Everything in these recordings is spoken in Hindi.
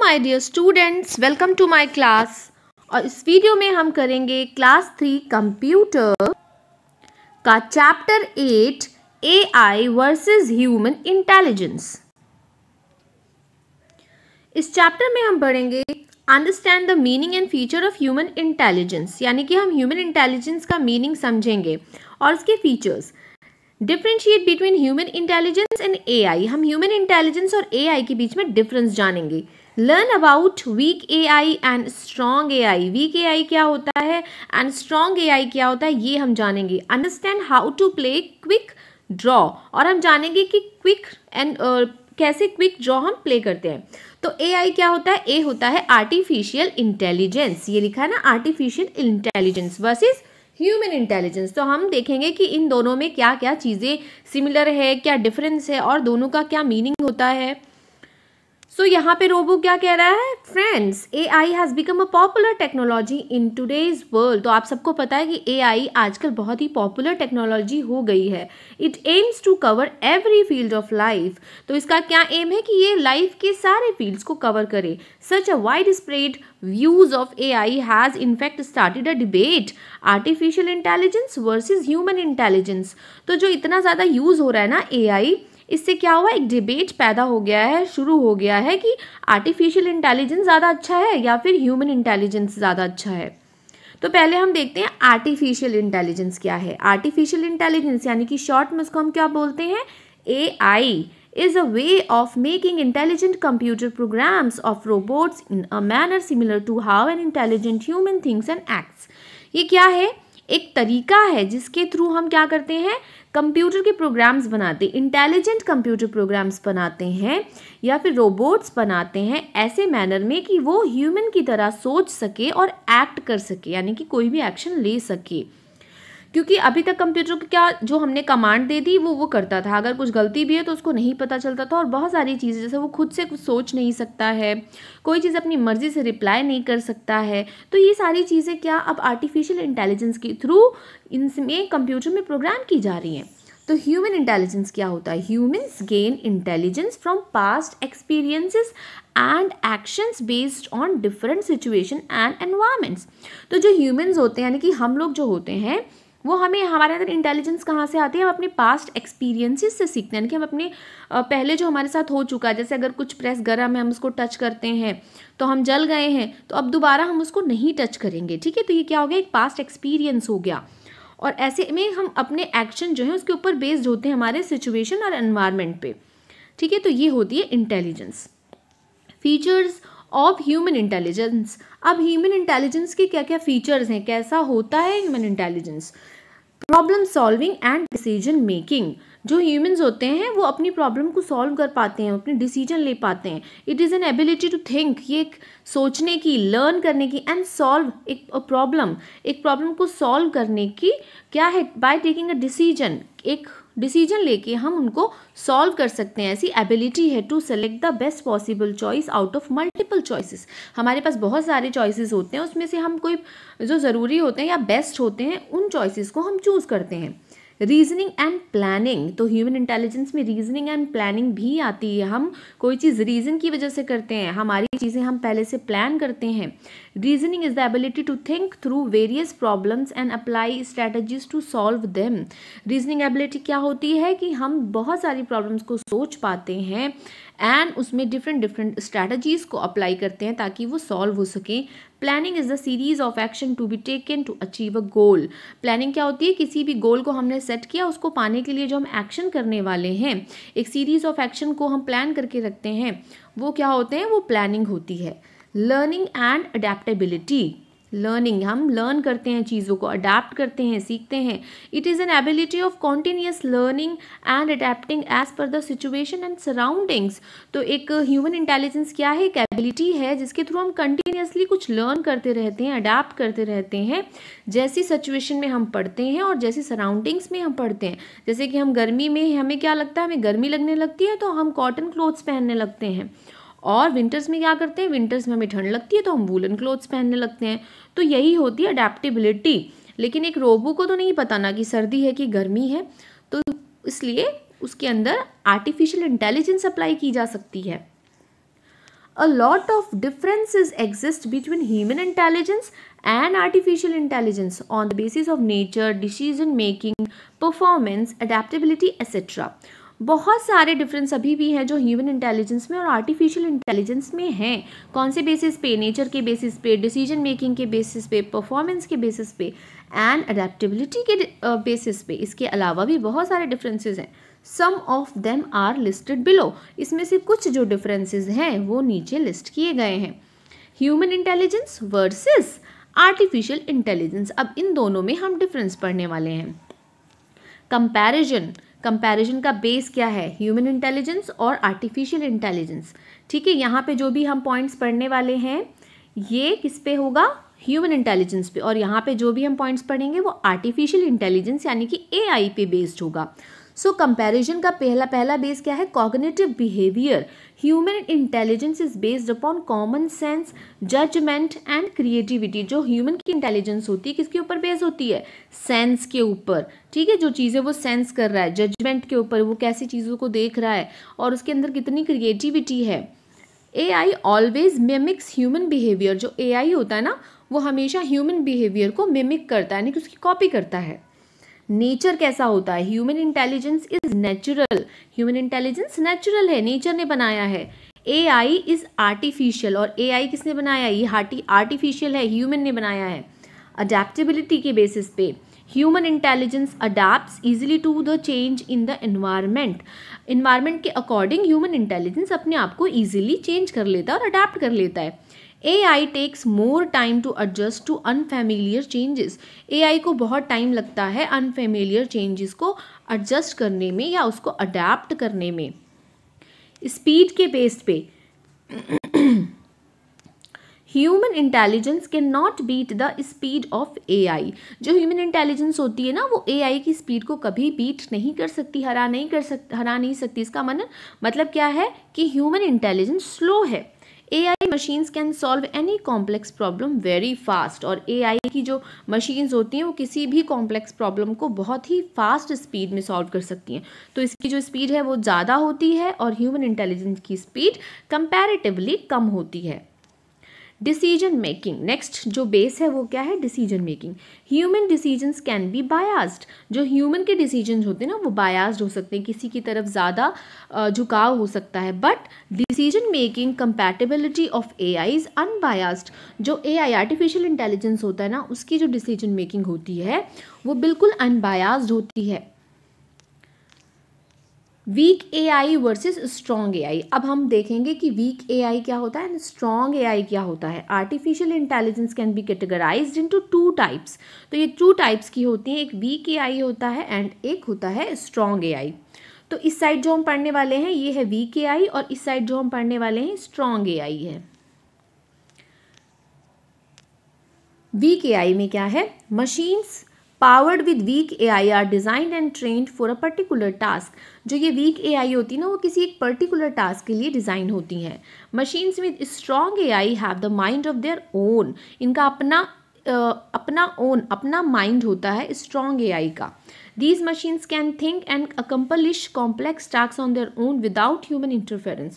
My dear students, welcome to my class. और इस वीडियो में हम करेंगे क्लास 3 कंप्यूटर का chapter 8 AI versus human intelligence. इस चैप्टर में हम पढ़ेंगे understand the meaning and feature of human intelligence, यानी कि हम ह्यूमन इंटेलिजेंस का मीनिंग समझेंगे और उसके features. Differentiate between human intelligence and AI, हम ह्यूमन इंटेलिजेंस और एआई के बीच में डिफरेंस जानेंगे। Learn about weak AI and strong AI, weak AI क्या होता है एंड स्ट्रॉन्ग एआई क्या होता है, ये हम जानेंगे। Understand how to play quick draw, और हम जानेंगे कि क्विक एंड कैसे क्विक ड्रॉ हम प्ले करते हैं। तो एआई क्या होता है? ए होता है आर्टिफिशियल इंटेलिजेंस, ये लिखा है ना, artificial intelligence versus human intelligence. तो हम देखेंगे कि इन दोनों में क्या क्या चीज़ें सिमिलर है, क्या डिफरेंस है और दोनों का क्या मीनिंग होता है। सो यहाँ पे रोबो क्या कह रहा है? Friends, AI has become a popular technology in today's world. तो आप सबको पता है कि एआई आजकल बहुत ही पॉपुलर टेक्नोलॉजी हो गई है। It aims to cover every field of life. तो इसका क्या एम है कि ये लाइफ के सारे फील्ड्स को कवर करे। Such a wide spread views of AI has in fact started a debate, artificial intelligence versus human intelligence. तो जो इतना ज़्यादा यूज़ हो रहा है ना एआई, इससे क्या हुआ, एक डिबेट पैदा हो गया है, शुरू हो गया है कि आर्टिफिशियल इंटेलिजेंस ज़्यादा अच्छा है या फिर ह्यूमन इंटेलिजेंस ज़्यादा अच्छा है। तो पहले हम देखते हैं आर्टिफिशियल इंटेलिजेंस क्या है। आर्टिफिशियल इंटेलिजेंस यानी कि शॉर्ट में उसको हम क्या बोलते हैं? AI is a way of making intelligent computer programs of robots in a manner similar to how an intelligent human thinks and acts। ये क्या है? एक तरीका है जिसके थ्रू हम क्या करते हैं, कंप्यूटर के प्रोग्राम्स बनाते, इंटेलिजेंट कंप्यूटर प्रोग्राम्स बनाते हैं या फिर रोबोट्स बनाते हैं ऐसे मैनर में कि वो ह्यूमन की तरह सोच सके और एक्ट कर सके, यानी कि कोई भी एक्शन ले सके। क्योंकि अभी तक कंप्यूटर को क्या, जो हमने कमांड दे दी वो करता था, अगर कुछ गलती भी है तो उसको नहीं पता चलता था। और बहुत सारी चीज़ें, जैसे वो खुद से कुछ सोच नहीं सकता है, कोई चीज़ अपनी मर्जी से रिप्लाई नहीं कर सकता है। तो ये सारी चीज़ें क्या अब आर्टिफिशियल इंटेलिजेंस के थ्रू इनमें कंप्यूटर में प्रोग्राम की जा रही हैं। तो ह्यूमन इंटेलिजेंस क्या होता है? Humans gain intelligence from past experiences and actions based on different situation and environments. तो जो ह्यूमन्स होते हैं, यानी कि हम लोग जो होते हैं, वो हमें, हमारे अंदर इंटेलिजेंस कहाँ से आती है? हम अपने पास्ट एक्सपीरियंसेस से सीखते हैं, यानी कि हम अपने पहले जो हमारे साथ हो चुका है, जैसे अगर कुछ प्रेस गर्म है, हम उसको टच करते हैं तो हम जल गए हैं, तो अब दोबारा हम उसको नहीं टच करेंगे, ठीक है। तो ये क्या हो गया? एक पास्ट एक्सपीरियंस हो गया। और ऐसे में हम अपने एक्शन जो है उसके ऊपर बेस्ड होते हैं हमारे सिचुएशन और एनवायरनमेंट पे, ठीक है। तो ये होती है intelligence. Features of human intelligence. अब ह्यूमन इंटेलिजेंस के क्या क्या फीचर्स हैं, कैसा होता है human intelligence? Problem solving and decision making. जो ह्यूमंस होते हैं वो अपनी प्रॉब्लम को सॉल्व कर पाते हैं, अपने डिसीजन ले पाते हैं। It is an ability to think, ये एक सोचने की, लर्न करने की, एंड सॉल्व एक प्रॉब्लम को सॉल्व करने की क्या है? बाय टेकिंग अ डिसीजन, एक डिसीजन लेके हम उनको सॉल्व कर सकते हैं। ऐसी एबिलिटी है to select the best possible choice out of multiple choices. हमारे पास बहुत सारे चॉइसेस होते हैं, उसमें से हम कोई जो ज़रूरी होते हैं या बेस्ट होते हैं उन चॉइसेस को हम चूज़ करते हैं। Reasoning and planning. तो ह्यूमन इंटेलिजेंस में रीजनिंग एंड प्लानिंग भी आती है। हम कोई चीज़ रीजन की वजह से करते हैं, हमारी चीज़ें हम पहले से प्लान करते हैं। Reasoning is the ability to think through various problems and apply strategies to solve them. Reasoning ability क्या होती है कि हम बहुत सारी प्रॉब्लम्स को सोच पाते हैं एंड उसमें डिफरेंट स्ट्रैटेजीज को अप्लाई करते हैं ताकि वो सॉल्व हो सके। Planning is the series of action to be taken to achieve a goal. Planning क्या होती है? किसी भी गोल को हमने सेट किया, उसको पाने के लिए जो हम एक्शन करने वाले हैं, एक सीरीज ऑफ एक्शन को हम प्लान करके रखते हैं, वो क्या होते हैं? वो प्लानिंग होती है। Learning and adaptability. लर्निंग, हम लर्न करते हैं, चीज़ों को अडेप्ट करते हैं, सीखते हैं। It is an ability of continuous learning and adapting as per the situation and surroundings. तो एक ह्यूमन इंटेलिजेंस क्या है? एक एबिलिटी है जिसके थ्रू हम कंटिन्यूसली कुछ लर्न करते रहते हैं, अडेप्ट करते रहते हैं, जैसी सिचुएशन में हम पढ़ते हैं और जैसी सराउंडिंग्स में हम पढ़ते हैं। जैसे कि हम गर्मी में, हमें क्या लगता है, हमें गर्मी लगने लगती है तो हम कॉटन क्लोथ्स पहनने लगते हैं, और विंटर्स में क्या करते हैं, विंटर्स में हमें ठंड लगती है तो हम वूलन क्लोथ्स पहनने लगते हैं। तो यही होती है अडेप्टेबिलिटी। लेकिन एक रोबो को तो नहीं पता ना कि सर्दी है कि गर्मी है, तो इसलिए उसके अंदर आर्टिफिशियल इंटेलिजेंस अप्लाई की जा सकती है। A lot of differences exist between human intelligence and artificial intelligence on the basis of nature, decision making, performance, adaptability, etc. बहुत सारे डिफरेंस अभी भी हैं जो ह्यूमन इंटेलिजेंस में और आर्टिफिशियल इंटेलिजेंस में हैं. कौन से बेसिस पे? नेचर के बेसिस पे, डिसीजन मेकिंग के बेसिस पे, परफॉर्मेंस के बेसिस पे एंड अडेप्टेबिलिटी के बेसिस पे. इसके अलावा भी बहुत सारे डिफरेंसेस हैं. Some of them are listed below. इसमें से कुछ जो डिफरेंसेस हैं वो नीचे लिस्ट किए गए हैं. Human intelligence versus artificial intelligence. अब इन दोनों में हम डिफरेंस पढ़ने वाले हैं. कंपैरिजन का बेस क्या है? ह्यूमन इंटेलिजेंस और आर्टिफिशियल इंटेलिजेंस. ठीक है, यहाँ पे जो भी हम पॉइंट्स पढ़ने वाले हैं ये किस पे होगा? ह्यूमन इंटेलिजेंस पे. और यहाँ पे जो भी हम पॉइंट्स पढ़ेंगे वो आर्टिफिशियल इंटेलिजेंस यानी कि एआई पे बेस्ड होगा. सो कंपैरिजन का पहला बेस क्या है? Cognitive behaviour. Human intelligence is based upon common sense, judgement and creativity. जो ह्यूमन की इंटेलिजेंस होती है किसके ऊपर बेस होती है? सेंस के ऊपर. ठीक है, जो चीज़ें वो सेंस कर रहा है, जजमेंट के ऊपर, वो कैसी चीज़ों को देख रहा है और उसके अंदर कितनी क्रिएटिविटी है. AI always mimics human behaviour. जो AI होता है ना वो हमेशा ह्यूमन बिहेवियर को मिमिक करता है, यानी कि उसकी कॉपी करता है. नेचर कैसा होता है? Human intelligence is natural. Human intelligence natural है, नेचर ने बनाया है. AI is artificial. और AI किसने बनाया? ये आर्टिफिशियल है, ह्यूमन ने बनाया है. अडेप्टेबिलिटी के बेसिस पे human intelligence adapts easily to the change in the environment. Environment के अकॉर्डिंग ह्यूमन इंटेलिजेंस अपने आप को ईजिली चेंज कर लेता है और अडेप्ट कर लेता है. AI takes more time to adjust to unfamiliar changes. AI को बहुत टाइम लगता है अनफेमिलियर चेंजेस को एडजस्ट करने में या उसको अडेप्ट करने में. स्पीड के बेस पे human intelligence can not beat the speed of AI. जो ह्यूमन इंटेलिजेंस होती है ना वो AI की स्पीड को कभी बीट नहीं कर सकती, हरा नहीं सकती. इसका मतलब क्या है कि ह्यूमन इंटेलिजेंस स्लो है. AI machines can solve any complex problem very fast. और AI की जो मशीन्स होती हैं वो किसी भी कॉम्प्लेक्स प्रॉब्लम को बहुत ही फास्ट स्पीड में सॉल्व कर सकती हैं. तो इसकी जो स्पीड है वो ज़्यादा होती है और ह्यूमन इंटेलिजेंस की स्पीड कंपैरेटिवली कम होती है. Decision making. नेक्स्ट जो बेस है वो क्या है? Decision making. Human decisions can be biased. जो ह्यूमन के डिसीजंस होते हैं ना वो बायास्ड हो सकते हैं, किसी की तरफ ज़्यादा झुकाव हो सकता है. But decision making compatibility of AI is unbiased. जो AI आर्टिफिशियल इंटेलिजेंस होता है ना उसकी जो डिसीजन मेकिंग होती है वो बिल्कुल अनबायास्ड होती है. Weak AI versus strong AI. अब हम देखेंगे कि वीक AI क्या होता है एंड स्ट्रॉन्ग AI क्या होता है. Artificial intelligence can B categorised into 2 types. तो ये 2 टाइप्स की होती हैं. एक वीक AI होता है एंड एक होता है स्ट्रॉन्ग AI. तो इस साइड जो हम पढ़ने वाले हैं ये है वीक AI और इस साइड जो हम पढ़ने वाले हैं स्ट्रॉन्ग AI है. वीक AI में क्या है? Machines powered with weak AI are designed and trained for a particular task. जो ये weak AI होती है ना वो किसी एक particular task के लिए डिज़ाइन होती हैं. Machines with strong AI have the mind of their own. इनका अपना mind होता है strong AI का. These machines can think and accomplish complex tasks on their own without human interference.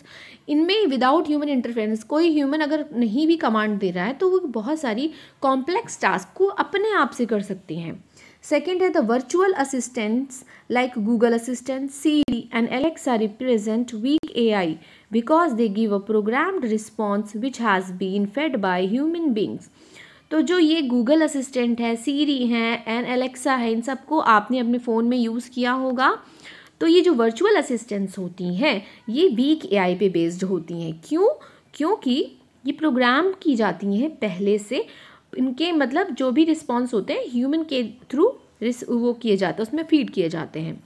इनमें without human interference कोई human अगर नहीं भी कमांड दे रहा है तो वो बहुत सारी complex task को अपने आप से कर सकती हैं. Second है the virtual assistants like Google Assistant, Siri and Alexa represent weak AI because they give a programmed response which has been fed by human beings. तो जो ये गूगल असिस्टेंट है, सीरी हैं एंड एलेक्सा है, इन सबको आपने अपने फ़ोन में यूज़ किया होगा. तो ये जो वर्चुअल असिस्टेंट्स होती हैं ये वीक AI पे बेस्ड होती हैं. क्यों? क्योंकि ये प्रोग्राम की जाती हैं पहले से. इनके मतलब जो भी रिस्पॉन्स होते हैं ह्यूमन के थ्रू वो किए जाते हैं, उसमें फीड किए जाते हैं.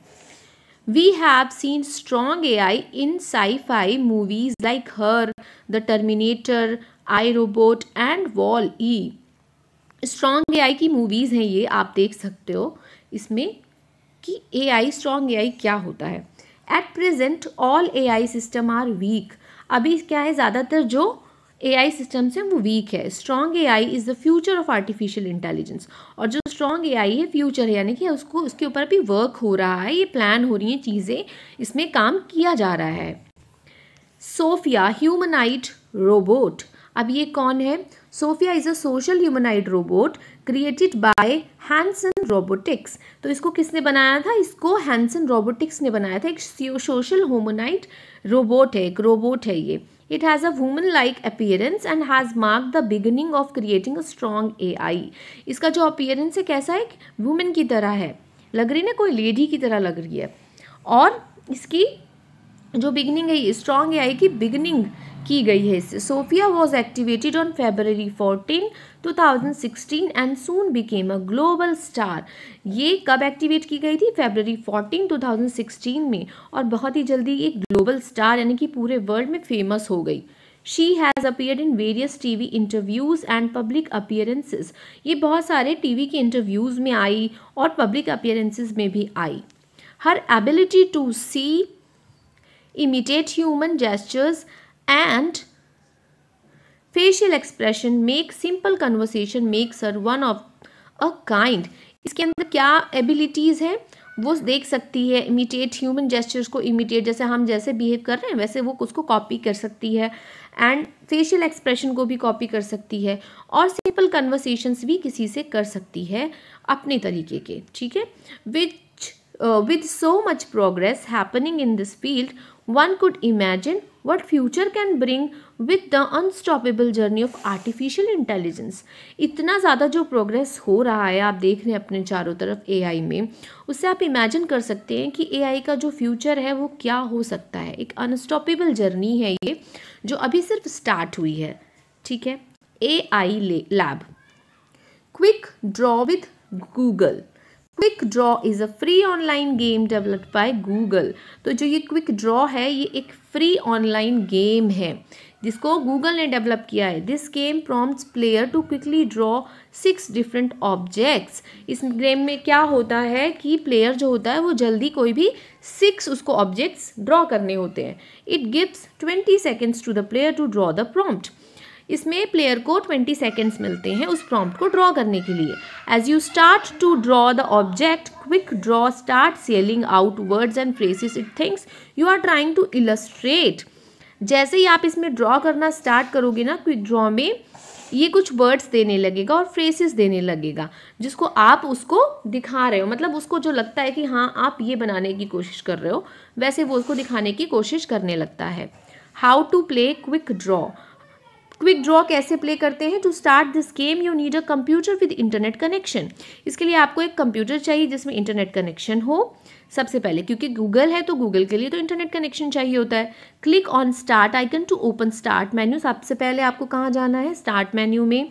We have seen strong AI in sci-fi movies like Her, The Terminator, I, Robot and Wall-E. Strong AI की मूवीज़ हैं ये, आप देख सकते हो इसमें कि AI स्ट्रॉन्ग AI क्या होता है. At present all AI system are weak. अभी क्या है, ज़्यादातर जो AI सिस्टम्स हैं वो वीक है. Strong AI is the future of artificial intelligence. और जो स्ट्रॉन्ग AI है फ्यूचर है, यानी कि उसके ऊपर भी वर्क हो रहा है, ये प्लान हो रही हैं चीज़ें, इसमें काम किया जा रहा है. Sophia humanoid robot. अब ये कौन है? Sophia is a social humanoid robot created by Hanson Robotics. तो इसको किसने बनाया था? इसको हैंसन रोबोटिक्स ने बनाया था। एक सोशल ह्यूमनाइड रोबोट है, एक रोबोट है ये। It has a woman like appearance and has mark the beginning of creating a strong AI। इसका जो अपीयरेंस है कैसा है? वुमेन की तरह है, लग रही ना, कोई लेडी की तरह लग रही है। और इसकी जो बिगिनिंग है, ये स्ट्रॉन्ग AI की बिगिनिंग की गई है इससे। Sophia was activated on February 14, 2016 and soon became a global star. ये कब एक्टिवेट की गई थी? February 14, 2016 में, और बहुत ही जल्दी ये ग्लोबल स्टार यानी कि पूरे वर्ल्ड में फेमस हो गई। She has appeared in various TV interviews and public appearances। ये बहुत सारे TV के इंटरव्यूज़ में आई और पब्लिक appearances में भी आई। Her ability to see, imitate human gestures and facial expression make simple conversation makes her one of a kind। इसके अंदर क्या एबिलिटीज़ है? वो देख सकती है, इमिटेट ह्यूमन जेस्चर्स को इमिटेट, जैसे हम जैसे बिहेव कर रहे हैं वैसे वो उसको कॉपी कर सकती है, एंड फेशियल एक्सप्रेशन को भी कॉपी कर सकती है, और सिंपल कन्वर्सेशंस भी किसी से कर सकती है अपने तरीके के। ठीक है, with so much progress happening in this field, one could imagine what future can bring with the unstoppable journey of artificial intelligence। इतना ज़्यादा जो प्रोग्रेस हो रहा है, आप देख रहे हैं अपने चारों तरफ AI में, उससे आप इमेजिन कर सकते हैं कि AI का जो फ्यूचर है वो क्या हो सकता है। एक अनस्टॉपेबल जर्नी है ये, जो अभी सिर्फ स्टार्ट हुई है। ठीक है, AI lab. Quick draw with Google. Quick draw is a free online game developed by Google. तो जो ये क्विक ड्रॉ है, ये एक फ्री ऑनलाइन गेम है जिसको गूगल ने डेवलप किया है। This game prompts player to quickly draw 6 different objects. इस गेम में क्या होता है कि प्लेयर जो होता है वो जल्दी कोई भी 6 उसको ऑब्जेक्ट्स ड्रॉ करने होते हैं। It gives 20 seconds to the player to draw the prompt. इसमें प्लेयर को 20 सेकेंड्स मिलते हैं उस प्रॉम्प्ट को ड्रॉ करने के लिए। As you start to draw the object, quick draw start selling out words and phrases it thinks you are trying to illustrate. जैसे ही आप इसमें ड्रॉ करना स्टार्ट करोगे ना, क्विक ड्रॉ में ये कुछ वर्ड्स देने लगेगा और फ्रेजेस देने लगेगा जिसको आप उसको दिखा रहे हो। मतलब उसको जो लगता है कि हाँ आप ये बनाने की कोशिश कर रहे हो, वैसे वो उसको दिखाने की कोशिश करने लगता है। How to play quick draw. Quick draw कैसे प्ले करते हैं? To start this game you need a computer with internet connection. इसके लिए आपको एक कंप्यूटर चाहिए जिसमें इंटरनेट कनेक्शन हो सबसे पहले, क्योंकि गूगल है तो गूगल के लिए तो इंटरनेट कनेक्शन चाहिए होता है। Click on start icon to open start menu. सबसे पहले आपको कहाँ जाना है? स्टार्ट मेन्यू में।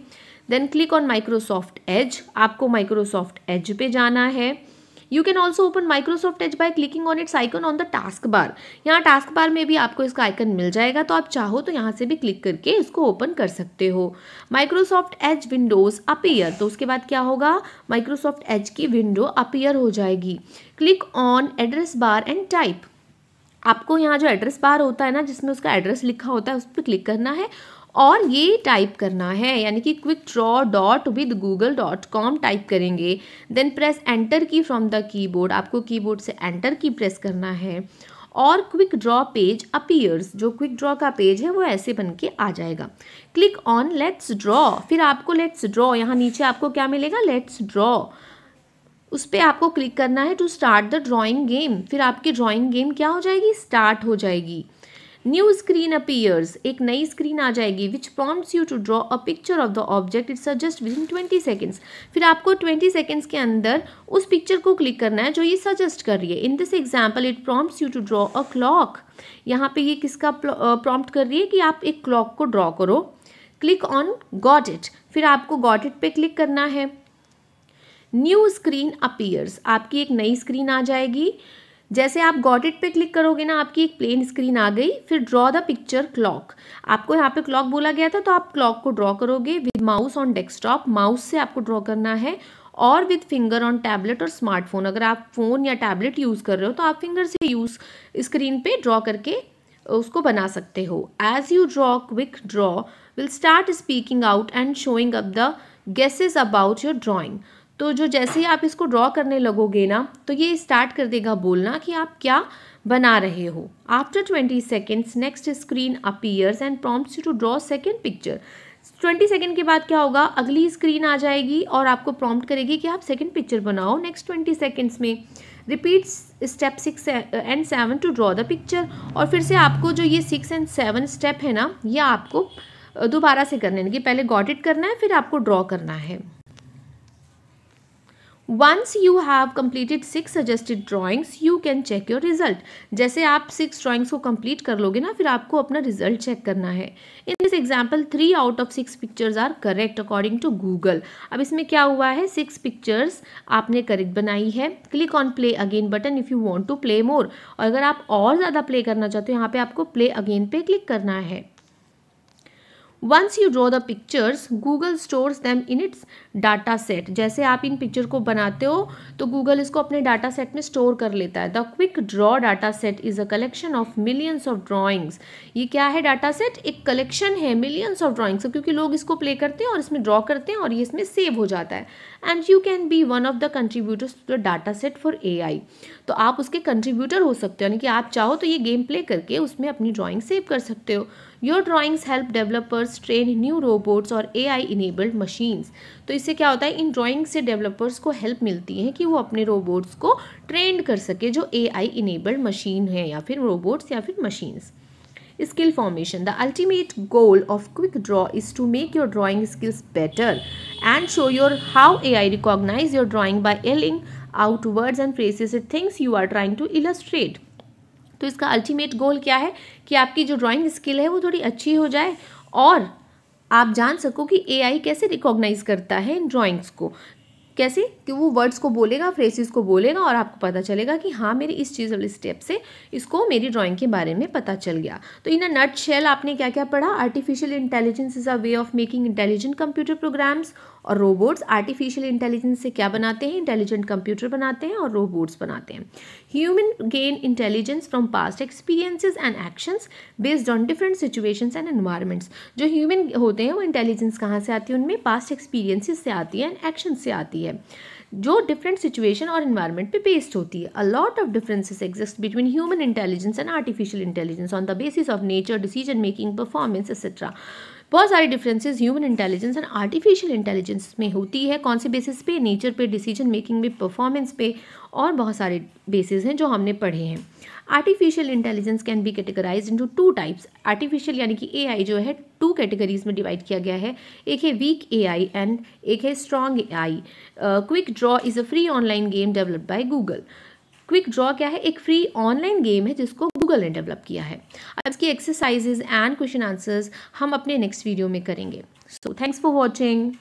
Then click on Microsoft Edge, आपको माइक्रोसॉफ्ट एज पे जाना है। You can also open Microsoft Edge by clicking on its icon on the task bar. यहाँ टास्क बार में भी आपको इसका आइकन मिल जाएगा, तो आप चाहो तो यहाँ से भी क्लिक करके इसको ओपन कर सकते हो। माइक्रोसॉफ्ट एज विंडोज अपीयर, तो उसके बाद क्या होगा? माइक्रोसॉफ्ट एज की विंडो अपीयर हो जाएगी। Click on address bar and type. आपको यहाँ जो एड्रेस बार होता है ना, जिसमें उसका एड्रेस लिखा होता है, उस पर क्लिक करना है और ये टाइप करना है, यानी कि quickdraw.withgoogle.com टाइप करेंगे। देन प्रेस एंटर की फ्रॉम द कीबोर्ड, आपको कीबोर्ड से एंटर की प्रेस करना है और क्विक ड्रॉ पेज अपीयर्स। जो क्विक ड्रॉ का पेज है वो ऐसे बन के आ जाएगा। क्लिक ऑन लेट्स ड्रॉ, फिर आपको लेट्स ड्रॉ, यहाँ नीचे आपको क्या मिलेगा? लेट्स ड्रॉ, उस पर आपको क्लिक करना है to start the drawing game. फिर आपकी ड्राइंग गेम क्या हो जाएगी? स्टार्ट हो जाएगी। न्यू स्क्रीन अपीयर्स, एक नई स्क्रीन आ जाएगी which prompts you to draw a picture of the object it suggest within 20 seconds. फिर आपको 20 सेकेंड्स के अंदर उस पिक्चर को क्लिक करना है जो ये सजेस्ट कर रही है। In this example it prompts you to draw a clock. यहाँ पे ये किसका प्रॉम्प्ट कर रही है कि आप एक क्लॉक को ड्रॉ करो। क्लिक ऑन गॉट इट, फिर आपको गॉट इट पे क्लिक करना है। न्यू स्क्रीन अपीयर्स, आपकी एक नई स्क्रीन आ जाएगी। जैसे आप गॉट इट पे क्लिक करोगे ना, आपकी एक प्लेन स्क्रीन आ गई। फिर ड्रॉ द पिक्चर क्लॉक, आपको यहाँ पे क्लॉक बोला गया था तो आप क्लॉक को ड्रॉ करोगे with mouse on desktop. Mouse से आपको ड्रॉ करना है और विद फिंगर ऑन टैबलेट और स्मार्टफोन। अगर आप फ़ोन या टैबलेट यूज़ कर रहे हो तो आप फिंगर से यूज़ स्क्रीन पे ड्रॉ करके उसको बना सकते हो। As you draw quick draw will start speaking out and showing up the guesses about your drawing. तो जो जैसे ही आप इसको ड्रॉ करने लगोगे ना, तो ये स्टार्ट कर देगा बोलना कि आप क्या बना रहे हो. After 20 seconds next screen appears and prompts you to draw second picture. 20 second के बाद क्या होगा, अगली स्क्रीन आ जाएगी और आपको प्रॉम्प्ट करेगी कि आप सेकेंड पिक्चर बनाओ नेक्स्ट 20 सेकेंड्स में. Repeat step 6 and 7 to draw the picture. और फिर से आपको जो ये 6 and 7 स्टेप है ना, ये आपको दोबारा से करने हैं. पहले गॉट इट करना है, फिर आपको ड्रॉ करना है. Once you have completed 6 suggested drawings, you can check your result. जैसे आप 6 drawings को complete कर लोगे ना, फिर आपको अपना result check करना है. In this example, 3 out of 6 pictures are correct according to Google. अब इसमें क्या हुआ है, 6 pictures आपने correct बनाई है. Click on play again button if you want to play more. और अगर आप और ज़्यादा play करना चाहते हो, यहाँ पे आपको play again पे click करना है. Once you draw the pictures, Google stores them in its data set. जैसे आप इन पिक्चर को बनाते हो तो Google इसको अपने डाटा सेट में स्टोर कर लेता है. The quick draw data set is a collection of millions of drawings. ये क्या है डाटा सेट, एक कलेक्शन है millions of drawings, क्योंकि लोग इसको प्ले करते हैं और इसमें ड्रॉ करते हैं और ये इसमें सेव हो जाता है. And you can be one of the contributors to the data set for AI. तो आप उसके कंट्रीब्यूटर हो सकते हो, यानी कि आप चाहो तो ये गेम प्ले करके उसमें अपनी ड्राइंग सेव कर सकते हो. Your drawings help developers train new robots और AI enabled machines. तो इससे क्या होता है, इन ड्राइंग से डेवलपर्स को हेल्प मिलती है कि वो अपने रोबोट्स को ट्रेंड कर सके जो AI enabled मशीन है, या फिर रोबोट्स या फिर machines. Skill formation. The ultimate goal of Quick Draw is to make your drawing skills better and show your how AI recognize your drawing by yelling out words and phrases it thinks you are trying to illustrate. तो इसका अल्टीमेट गोल क्या है कि आपकी जो ड्राइंग स्किल है वो थोड़ी अच्छी हो जाए और आप जान सको कि AI कैसे रिकॉग्नाइज करता है इन ड्राइंग्स को. कैसे कि वो वर्ड्स को बोलेगा, फ्रेजेस को बोलेगा और आपको पता चलेगा कि हाँ मेरी इस चीज़ वाले स्टेप से इसको मेरी ड्राइंग के बारे में पता चल गया. तो इन अ नट शेल आपने क्या क्या पढ़ा. Artificial intelligence is a way of making intelligent computer programs. और रोबोट्स आर्टिफिशियल इंटेलिजेंस से क्या बनाते हैं, इंटेलिजेंट कंप्यूटर बनाते हैं और रोबोट्स बनाते हैं. Human gain intelligence from past experiences and actions based on different situations and environments. जो ह्यूमन होते हैं वो इंटेलिजेंस कहाँ से आती है, उनमें पास्ट एक्सपीरियंसेस से आती है एंड एक्शन से आती है, जो डिफरेंट सिचुएशन और इन्वायरमेंट पे बेस्ड होती है. A lot of differences exist between human intelligence and artificial intelligence on the basis of nature, decision making, performance etcetera. बहुत सारी differences human intelligence and artificial intelligence में होती है. कौन से बेसिस पे, नेचर पे, डिसीजन मेकिंग में, परफॉर्मेंस पे, और बहुत सारे बेसिस हैं जो हमने पढ़े हैं. Artificial intelligence can be categorize into 2 types. Artificial यानी कि AI जो है 2 कैटेगरीज में डिवाइड किया गया है. एक है वीक AI एंड एक है strong AI. Quick draw is a free online game developed by Google. Quick draw क्या है, एक फ्री ऑनलाइन गेम है जिसको गूगल ने डेवलप किया है. अब इसकी एक्सरसाइजेज एंड क्वेश्चन आंसर्स हम अपने नेक्स्ट वीडियो में करेंगे. So thanks for watching.